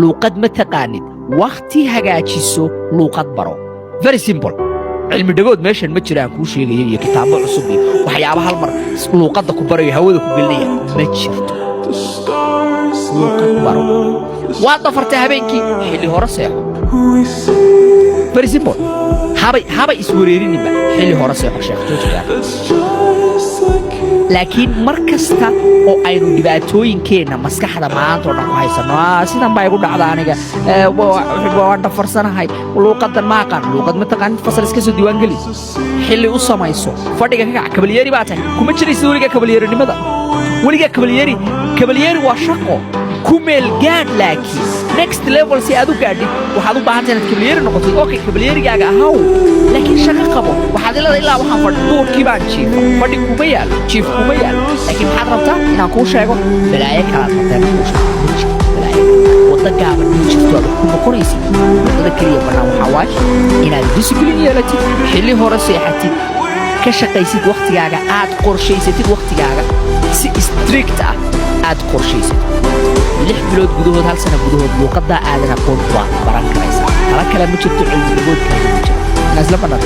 luuqad ma taqaanid waqti hagaajiso luuqad baro very simple cilmi dhagood meeshan ma jiraan kuu sheegaya iyo kitaabo cusub iyo waxyaabo hal mar luuqadda ku barayo hawada ku gelinaya ma jirto luuqad baro waa dafartay habeenkii xilli hore seexo very simple habay iswareerinba xilli hore seexo sheekh joojiga laakiin mar kasta oo aynu dhibaatooyinkeena maskaxda maanta oo dhan ku haysano sidan baa igu dhacda aniga waan dhafarsanahay luuqadan ma aqaan luuqad ma taqaan fasal iska soo diiwaan geli xilli u samayso fadhiga ka kac kabalyeeri baa tahay kuma jiraysa weliga kabalyeerinimada weliga kabalyeeri waa shaqo ku meel gaadh laakiin next level si aad u gaadhid waxaad u baahan tahay inaad kabalyeeri noqotid okay kabalyeerigaaga ahaw laakiin shaqo qabo waxaad leedahay ilaa waxaan fadhi duurkii baan jiifo fadhi kuma yaalo jiif kuma yaalo laakiin maxaad rabtaa inaan kuu sheego balaayo kalaad rabtaa kuu sheego balaayo wadda gaaban ma jirto aad ku noqonaysid waddada keliya bannaan waxaa waaye inaad discipline yeelatid xilli hore seexatid ka shaqaysid waqtigaaga aad qorshaysatid waqtigaaga si strict ah aad qorshaysatid 6 bilood gudahood hal sano gudahood luuqadda aadan aqoon waa baran karaysaa tala kale ma jirto cilmi dhagood kale ma jirto naasla banaan